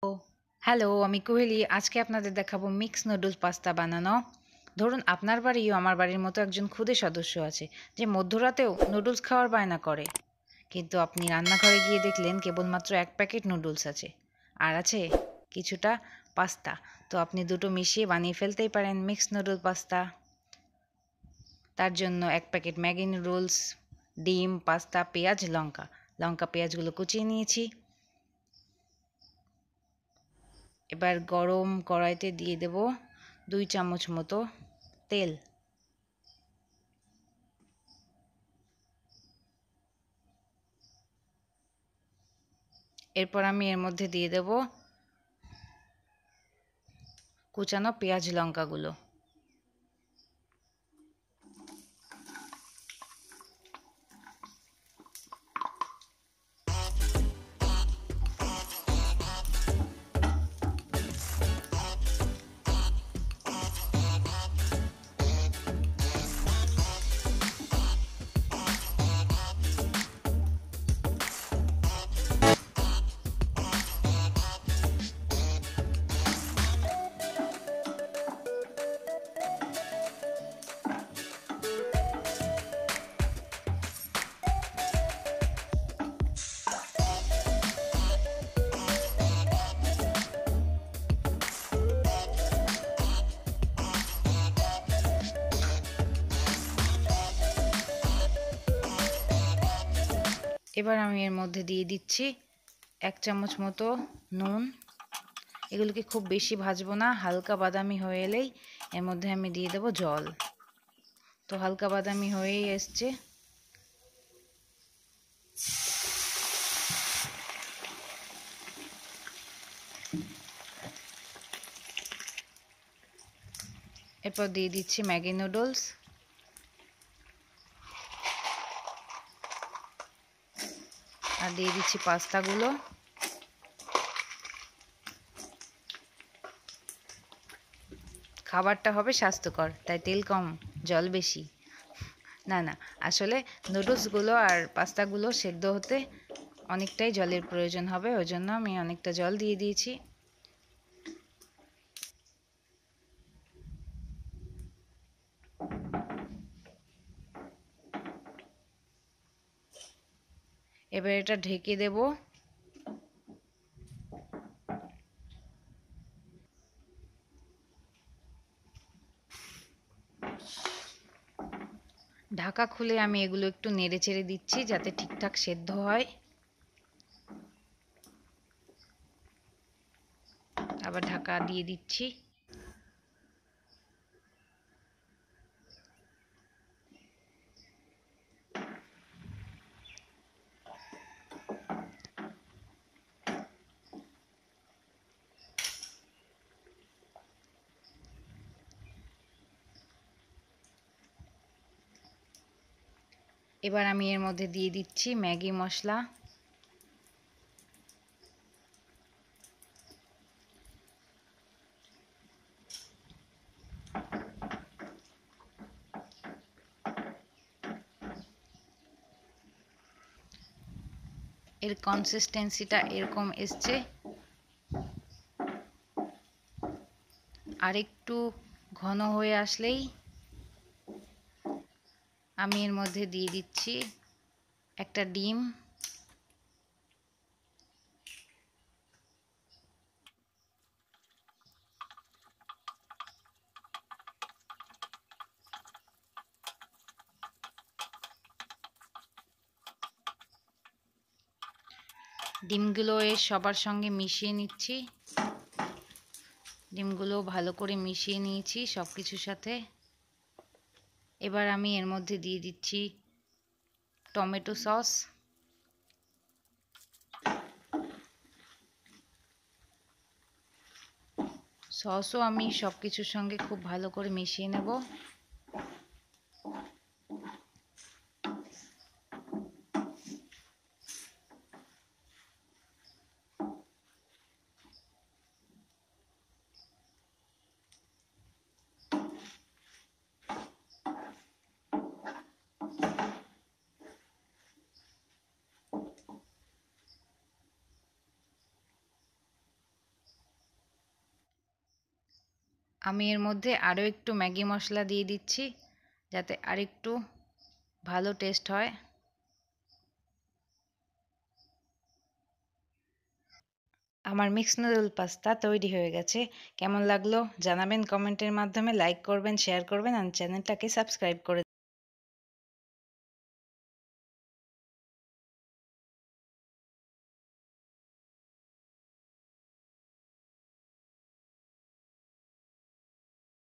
ও hello, আমি কোহেলি। আজকে আপনাদের দেখাবো মিক্স নুডলস পাস্তা বানানো। ধরুন আপনার বাড়িও আমার বাড়ির মতো একজন ক্ষুদে সদস্য আছে যে মধ্যরাতেও নুডলস খাওয়ার বায়না করে। কিন্তু আপনি রান্নাঘরে গিয়ে দেখলেন কেবলমাত্র এক প্যাকেট নুডলস আছে আর আছে কিছুটা পাস্তা। তো আপনি দুটো মিশিয়ে বানিয়ে ফেলতেই পারেন মিক্স নুডল পাস্তা। তার জন্য এক প্যাকেট ম্যাগি নুডলস, ডিম, পাস্তা, পেঁয়াজ, লঙ্কা। পেঁয়াজগুলো কুচিয়ে নিয়েছি। এবার গরম কড়াইতে দিয়ে দেব 2 চামচ মতো তেল। এরপর আমি এর মধ্যে দিয়ে দেব কুচানো পেঁয়াজ লঙ্কাগুলো। এবার আমি এর মধ্যে দিয়ে দিচ্ছি 1 চামচ মতো নুন। এগুলোকে খুব বেশি ভাজবো না, হালকা বাদামি হয়ে এলেই এর মধ্যে আমি দিয়ে দেব জল। তো হালকা বাদামি হয়েই এসছে। এরপর দিয়ে দিচ্ছি ম্যাগি নুডলস। আর দিয়ে দিচ্ছি পাস্তাগুলো। খাবারটা হবে স্বাস্থ্যকর, তাই তেল কম জল বেশি। না না, আসলে নুডলসগুলো আর পাস্তাগুলো সেদ্ধ হতে অনেকটাই জলের প্রয়োজন হবে, ওই জন্য আমি অনেকটা জল দিয়ে দিয়েছি। এবার এটা ঢেকে দেব। ঢাকা খুলে আমি এগুলো একটু নেড়ে চেড়ে দিচ্ছি যাতে ঠিকঠাক সেদ্ধ হয়। আবার ঢাকা দিয়ে দিচ্ছি। এবার আমি এর মধ্যে দিয়ে দিচ্ছি ম্যাগি মশলা। এর কনসিস্টেন্সিটা এরকম এসছে। আর একটু ঘন হয়ে আসলেই আমি এর মধ্যে দিয়ে দিচ্ছি একটা ডিম। ডিমগুলো এর সবার সঙ্গে মিশিয়ে নিচ্ছি। ডিমগুলো ভালো করে মিশিয়ে নিয়েছি সব কিছুর সাথে। এবার আমি এর মধ্যে দিয়ে দিচ্ছি টমেটো সস। সসও আমি সব কিছুর সঙ্গে খুব ভালো করে মিশিয়ে নেব। আমি এর মধ্যে আরও একটু ম্যাগি মশলা দিয়ে দিচ্ছি যাতে আরেকটু ভালো টেস্ট হয়। আমার মিক্স নুডল পাস্তা তৈরি হয়ে গেছে। কেমন লাগলো জানাবেন কমেন্টের মাধ্যমে, লাইক করবেন, শেয়ার করবেন আর চ্যানেলটাকে সাবস্ক্রাইব করে